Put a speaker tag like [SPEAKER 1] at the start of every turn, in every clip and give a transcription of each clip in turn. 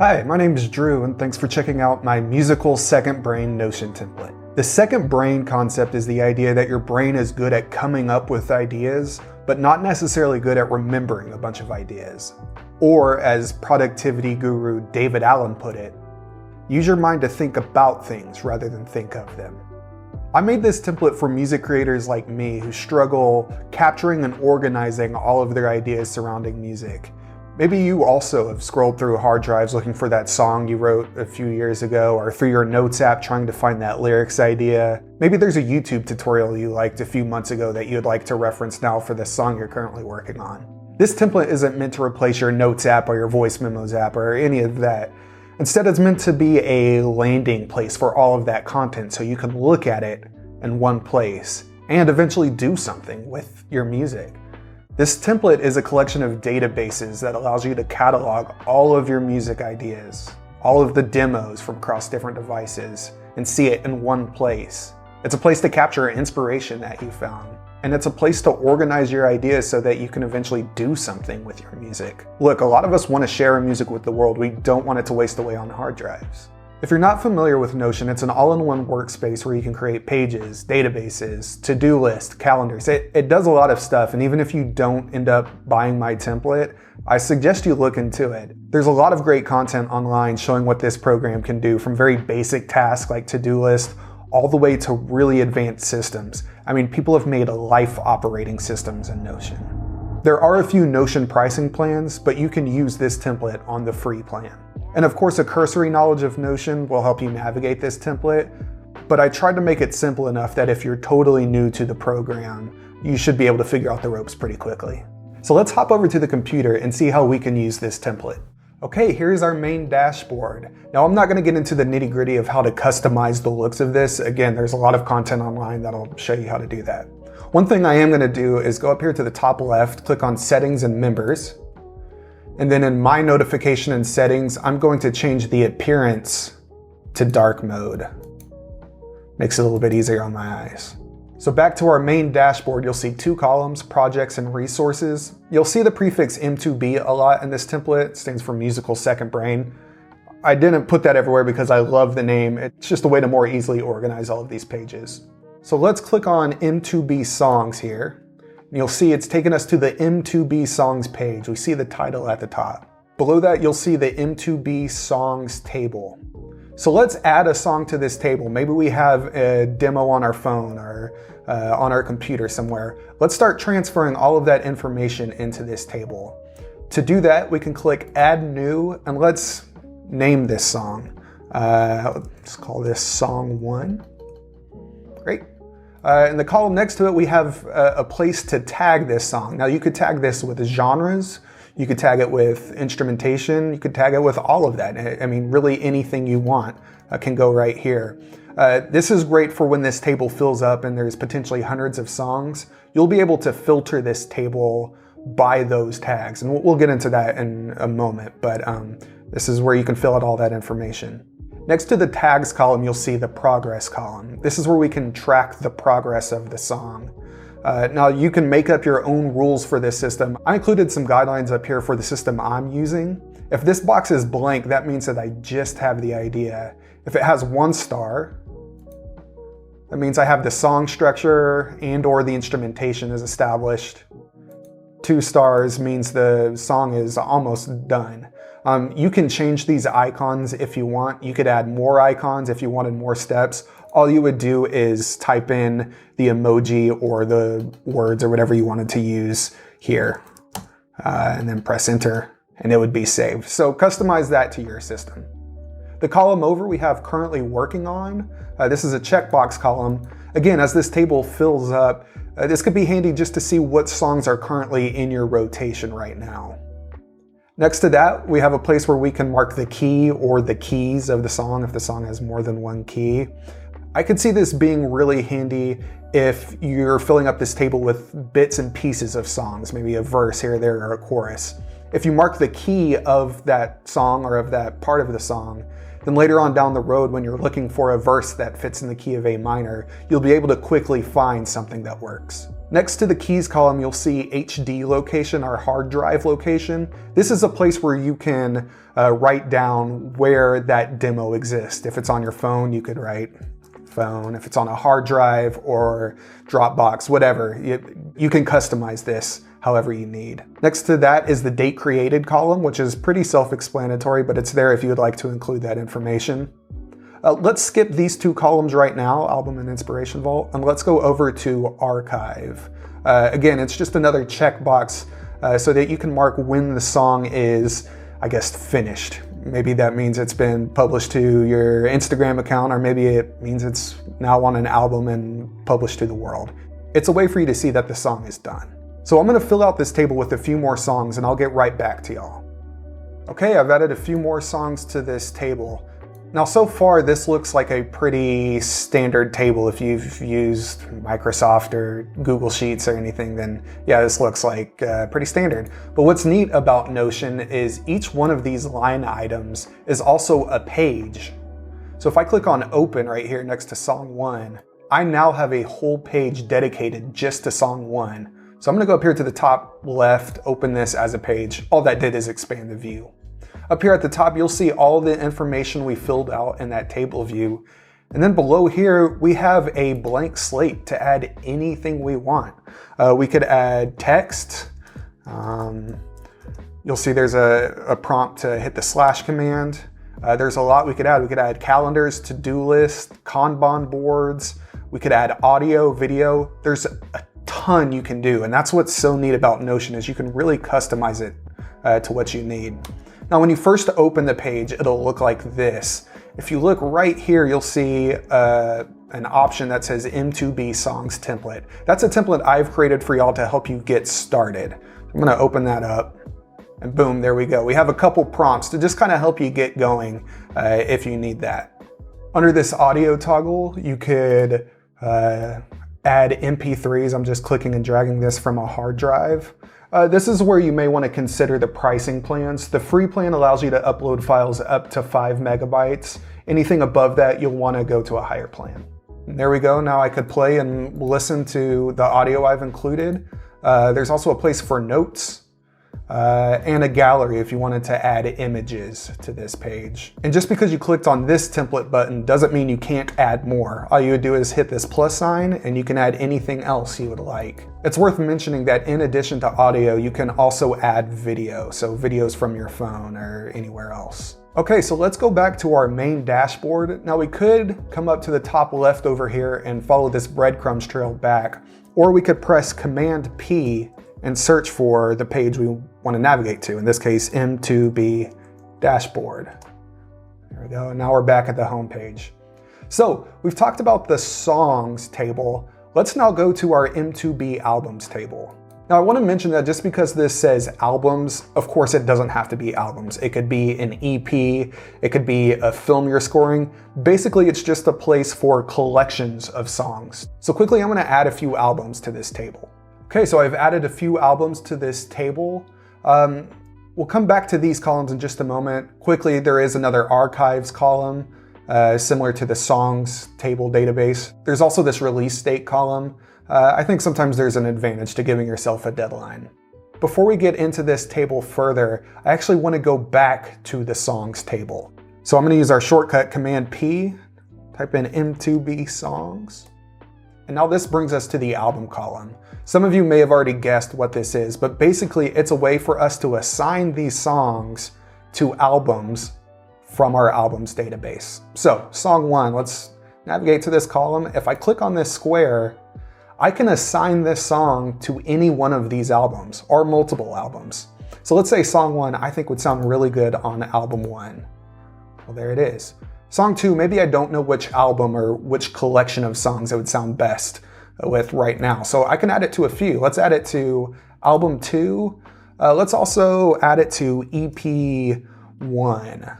[SPEAKER 1] Hi, my name is Drew, and thanks for checking out my musical second brain Notion template. The second brain concept is the idea that your brain is good at coming up with ideas, but not necessarily good at remembering a bunch of ideas. Or, as productivity guru David Allen put it, use your mind to think about things rather than think of them. I made this template for music creators like me who struggle capturing and organizing all of their ideas surrounding music. Maybe you also have scrolled through hard drives looking for that song you wrote a few years ago, or through your notes app trying to find that lyrics idea. Maybe there's a YouTube tutorial you liked a few months ago that you'd like to reference now for the song you're currently working on. This template isn't meant to replace your notes app or your voice memos app or any of that. Instead, it's meant to be a landing place for all of that content so you can look at it in one place and eventually do something with your music. This template is a collection of databases that allows you to catalog all of your music ideas, all of the demos from across different devices, and see it in one place. It's a place to capture inspiration that you found, and it's a place to organize your ideas so that you can eventually do something with your music. Look, a lot of us want to share our music with the world. We don't want it to waste away on hard drives. If you're not familiar with Notion, it's an all-in-one workspace where you can create pages, databases, to-do lists, calendars. It does a lot of stuff, and even if you don't end up buying my template, I suggest you look into it. There's a lot of great content online showing what this program can do, from very basic tasks like to-do list all the way to really advanced systems. I mean, people have made life operating systems in Notion. There are a few Notion pricing plans, but you can use this template on the free plan. And of course, a cursory knowledge of Notion will help you navigate this template, but I tried to make it simple enough that if you're totally new to the program, you should be able to figure out the ropes pretty quickly. So let's hop over to the computer and see how we can use this template. Okay, here's our main dashboard. Now, I'm not going to get into the nitty-gritty of how to customize the looks of this. Again, there's a lot of content online that'll show you how to do that. One thing I am going to do is go up here to the top left, click on Settings and Members. And then in My Notification and Settings, I'm going to change the appearance to dark mode. Makes it a little bit easier on my eyes. So back to our main dashboard, you'll see two columns, Projects and Resources. You'll see the prefix M2B a lot in this template. It stands for Musical Second Brain. I didn't put that everywhere because I love the name. It's just a way to more easily organize all of these pages. So let's click on M2B Songs here. You'll see it's taken us to the M2B Songs page. We see the title at the top. Below that, you'll see the M2B Songs table. So let's add a song to this table. Maybe we have a demo on our phone or on our computer somewhere. Let's start transferring all of that information into this table. To do that, we can click Add New, and let's name this song. Let's call this Song 1. Great. In the column next to it, we have a place to tag this song. Now, you could tag this with genres, you could tag it with instrumentation, you could tag it with all of that. I mean, really anything you want can go right here. This is great for when this table fills up and there's potentially hundreds of songs. You'll be able to filter this table by those tags, and we'll get into that in a moment, but this is where you can fill out all that information. Next to the tags column, you'll see the progress column. This is where we can track the progress of the song. Now, you can make up your own rules for this system. I included some guidelines up here for the system I'm using. If this box is blank, that means that I just have the idea. If it has 1 star, that means I have the song structure and or the instrumentation is established. 2 stars means the song is almost done. You can change these icons if you want. You could add more icons if you wanted more steps. All you would do is type in the emoji or the words or whatever you wanted to use here, and then press enter, and it would be saved. So customize that to your system. The column over we have currently working on. This is a checkbox column. Again, as this table fills up, this could be handy just to see what songs are currently in your rotation right now. Next to that, we have a place where we can mark the key or the keys of the song if the song has more than 1 key. I could see this being really handy if you're filling up this table with bits and pieces of songs, maybe a verse here, there, or a chorus. If you mark the key of that song or of that part of the song, then later on down the road when you're looking for a verse that fits in the key of A minor, you'll be able to quickly find something that works. Next to the keys column, you'll see HD location, our hard drive location. This is a place where you can write down where that demo exists. If it's on your phone, you could write phone. If it's on a hard drive or Dropbox, whatever, you can customize this however you need. Next to that is the date created column, which is pretty self-explanatory, but it's there if you would like to include that information. Let's skip these two columns right now, album and inspiration vault, and let's go over to archive. Again, it's just another checkbox so that you can mark when the song is, I guess, finished. Maybe that means it's been published to your Instagram account, or maybe it means it's now on an album and published to the world. It's a way for you to see that the song is done. So I'm gonna fill out this table with a few more songs and I'll get right back to y'all. Okay, I've added a few more songs to this table. Now, so far, this looks like a pretty standard table. If you've used Microsoft or Google Sheets or anything, then yeah, this looks like pretty standard. But what's neat about Notion is each one of these line items is also a page. So if I click on Open right here next to Song 1, I now have a whole page dedicated just to Song 1. So I'm gonna go up here to the top left, open this as a page. All that did is expand the view. Up here at the top, you'll see all the information we filled out in that table view. And then below here, we have a blank slate to add anything we want. We could add text. You'll see there's a prompt to hit the slash command. There's a lot we could add. We could add calendars, to-do lists, Kanban boards. We could add audio, video. There's a ton you can do. And that's what's so neat about Notion is you can really customize it to what you need. Now, when you first open the page, it'll look like this. If you look right here, you'll see an option that says M2B Songs Template. That's a template I've created for y'all to help you get started. I'm gonna open that up, and boom, there we go. We have a couple prompts to just kind of help you get going if you need that. Under this audio toggle, you could add MP3s. I'm just clicking and dragging this from a hard drive. This is where you may want to consider the pricing plans. The free plan allows you to upload files up to 5 megabytes. Anything above that, you'll want to go to a higher plan. And there we go. Now I could play and listen to the audio I've included. There's also a place for notes and a gallery if you wanted to add images to this page. And just because you clicked on this template button doesn't mean you can't add more. All you would do is hit this plus sign and you can add anything else you would like. It's worth mentioning that in addition to audio, you can also add video. So videos from your phone or anywhere else. Okay, so let's go back to our main dashboard. Now we could come up to the top left over here and follow this breadcrumbs trail back, or we could press Command P and search for the page we want to navigate to, in this case, M2B dashboard. There we go, now we're back at the home page. So we've talked about the songs table. Let's now go to our M2B albums table. Now I want to mention that just because this says albums, of course it doesn't have to be albums. It could be an EP, it could be a film you're scoring. Basically it's just a place for collections of songs. So quickly I'm going to add a few albums to this table. Okay, so I've added a few albums to this table. We'll come back to these columns in just a moment. Quickly, there is another archives column, similar to the songs table database. There's also this release date column. I think sometimes there's an advantage to giving yourself a deadline. Before we get into this table further, I actually want to go back to the songs table. So I'm going to use our shortcut Command P, type in M2B songs. And now this brings us to the album column. Some of you may have already guessed what this is, but basically it's a way for us to assign these songs to albums from our albums database. So song 1, let's navigate to this column. If I click on this square, I can assign this song to any one of these albums or multiple albums. So let's say song 1 I think would sound really good on album 1. Well, there it is. Song 2, maybe I don't know which album or which collection of songs it would sound best with right now. So I can add it to a few. Let's add it to album 2. Let's also add it to EP 1.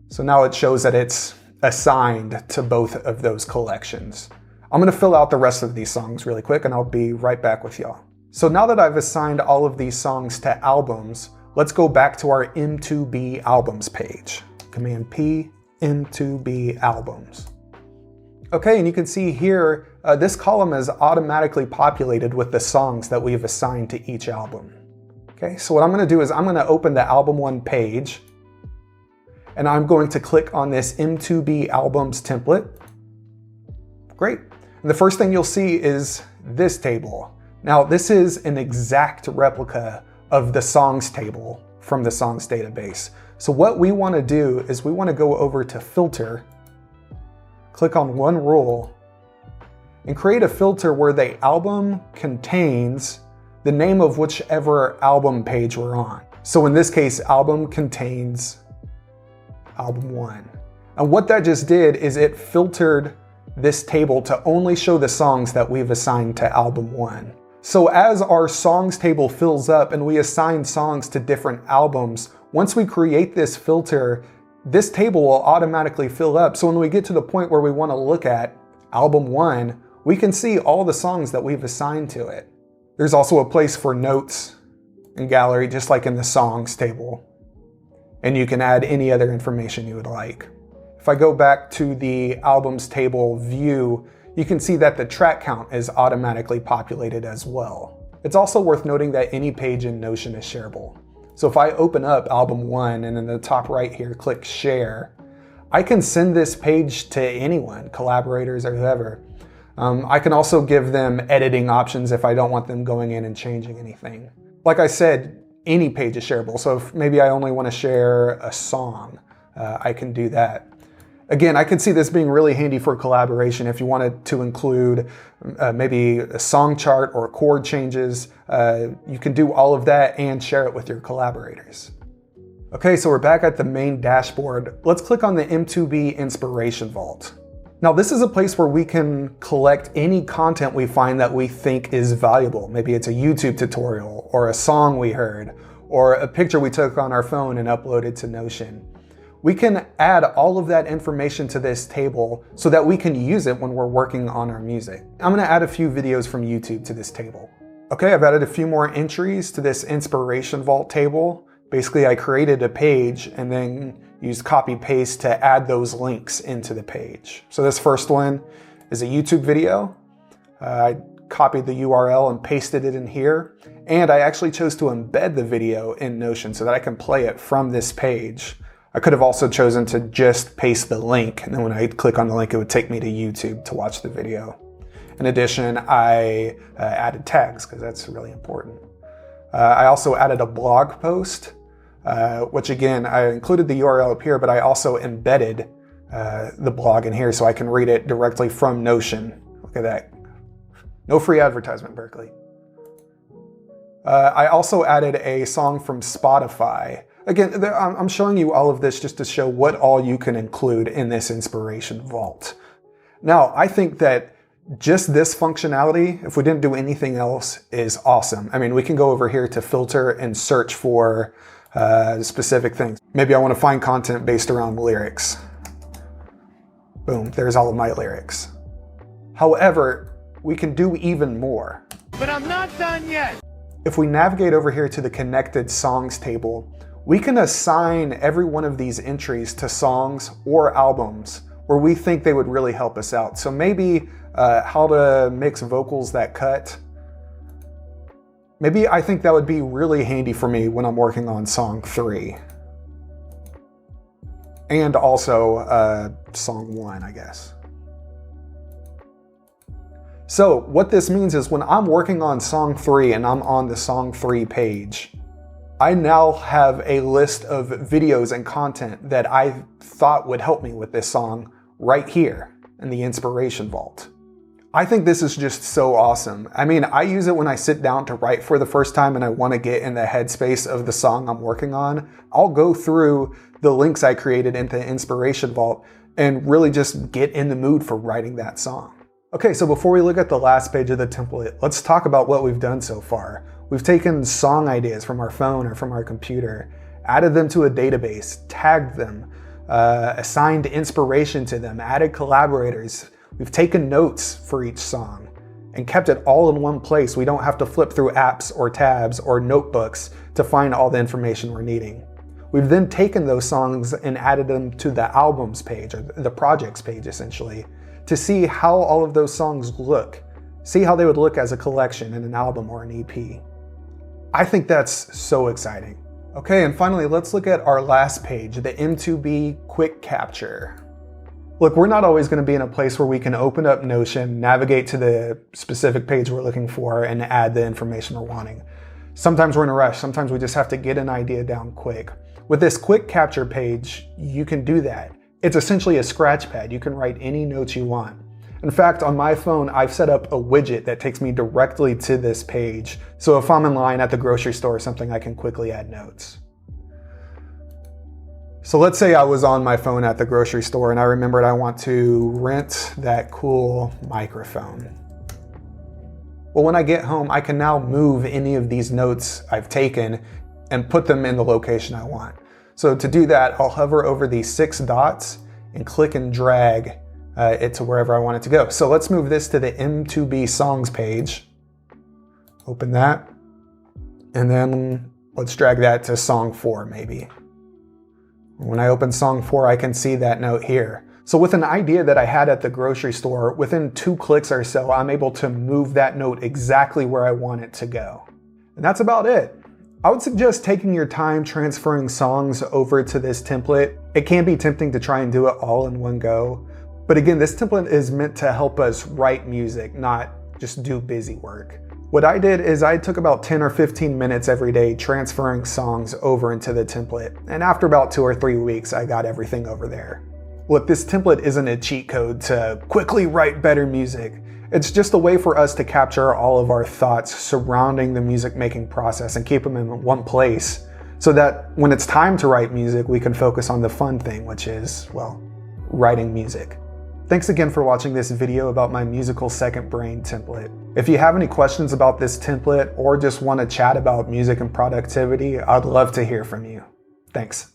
[SPEAKER 1] So now it shows that it's assigned to both of those collections. I'm going to fill out the rest of these songs really quick and I'll be right back with y'all. So now that I've assigned all of these songs to albums, let's go back to our M2B albums page. Command P, M2B albums. Okay, and you can see here, this column is automatically populated with the songs that we've assigned to each album. Okay, so what I'm gonna do is I'm gonna open the album 1 page, and I'm going to click on this M2B albums template. Great. And the first thing you'll see is this table. Now, this is an exact replica of the songs table from the songs database. So what we wanna do is we wanna go over to filter, click on one rule, and create a filter where the album contains the name of whichever album page we're on. So in this case, album contains album 1. And what that just did is it filtered this table to only show the songs that we've assigned to album 1. So as our songs table fills up and we assign songs to different albums, once we create this filter, this table will automatically fill up. So when we get to the point where we want to look at album 1, we can see all the songs that we've assigned to it. There's also a place for notes and gallery, just like in the songs table. And you can add any other information you would like. If I go back to the albums table view, you can see that the track count is automatically populated as well. It's also worth noting that any page in Notion is shareable. So if I open up album 1 and in the top right here, click share, I can send this page to anyone, collaborators or whoever. I can also give them editing options if I don't want them going in and changing anything. Like I said, any page is shareable. So if maybe I only want to share a song, I can do that. Again, I could see this being really handy for collaboration if you wanted to include maybe a song chart or chord changes. You can do all of that and share it with your collaborators. Okay, so we're back at the main dashboard. Let's click on the M2B Inspiration Vault. Now, this is a place where we can collect any content we find that we think is valuable. Maybe it's a YouTube tutorial or a song we heard or a picture we took on our phone and uploaded to Notion. We can add all of that information to this table so that we can use it when we're working on our music. I'm gonna add a few videos from YouTube to this table. Okay, I've added a few more entries to this Inspiration Vault table. Basically, I created a page and then used copy paste to add those links into the page. So this first one is a YouTube video. I copied the URL and pasted it in here. And I actually chose to embed the video in Notion so that I can play it from this page. I could have also chosen to just paste the link, and then when I click on the link, it would take me to YouTube to watch the video. In addition, I added tags because that's really important. I also added a blog post, which again, I included the URL up here, but I also embedded the blog in here so I can read it directly from Notion. Look at that. No free advertisement, Berkeley. I also added a song from Spotify. Again, I'm showing you all of this just to show what all you can include in this Inspiration Vault. Now, I think that just this functionality, if we didn't do anything else, is awesome. I mean, we can go over here to filter and search for specific things. Maybe I want to find content based around lyrics. Boom, there's all of my lyrics. However, we can do even more.
[SPEAKER 2] But I'm not done yet.
[SPEAKER 1] If we navigate over here to the connected songs table, we can assign every one of these entries to songs or albums where we think they would really help us out. So maybe how to mix vocals that cut. Maybe I think that would be really handy for me when I'm working on song 3. And also song 1, I guess. So what this means is when I'm working on song 3 and I'm on the song 3 page, I now have a list of videos and content that I thought would help me with this song right here in the Inspiration Vault. I think this is just so awesome. I mean, I use it when I sit down to write for the first time and I want to get in the headspace of the song I'm working on. I'll go through the links I created into the Inspiration Vault and really just get in the mood for writing that song. Okay, so before we look at the last page of the template, let's talk about what we've done so far. We've taken song ideas from our phone or from our computer, added them to a database, tagged them, assigned inspiration to them, added collaborators. We've taken notes for each song and kept it all in one place. We don't have to flip through apps or tabs or notebooks to find all the information we're needing. We've then taken those songs and added them to the albums page or the projects page essentially to see how all of those songs look. See how they would look as a collection in an album or an EP. I think that's so exciting. Okay, and finally, let's look at our last page, the M2B Quick Capture. Look, we're not always going to be in a place where we can open up Notion, navigate to the specific page we're looking for, and add the information we're wanting. Sometimes we're in a rush. Sometimes we just have to get an idea down quick. With this Quick Capture page, you can do that. It's essentially a scratch pad. You can write any notes you want. In fact, on my phone, I've set up a widget that takes me directly to this page. So if I'm in line at the grocery store or something, I can quickly add notes. So let's say I was on my phone at the grocery store and I remembered I want to rent that cool microphone. Well, when I get home, I can now move any of these notes I've taken and put them in the location I want. So to do that, I'll hover over these 6 dots and click and drag it to wherever I want it to go. So let's move this to the M2B Songs page. Open that. And then let's drag that to Song 4 maybe. When I open Song 4, I can see that note here. So with an idea that I had at the grocery store, within 2 clicks or so, I'm able to move that note exactly where I want it to go. And that's about it. I would suggest taking your time transferring songs over to this template. It can be tempting to try and do it all in one go. But again, this template is meant to help us write music, not just do busy work. What I did is I took about 10 or 15 minutes every day transferring songs over into the template. And after about 2 or 3 weeks, I got everything over there. Look, this template isn't a cheat code to quickly write better music. It's just a way for us to capture all of our thoughts surrounding the music making process and keep them in one place so that when it's time to write music, we can focus on the fun thing, which is, well, writing music. Thanks again for watching this video about my musical second brain template. If you have any questions about this template or just want to chat about music and productivity, I'd love to hear from you. Thanks.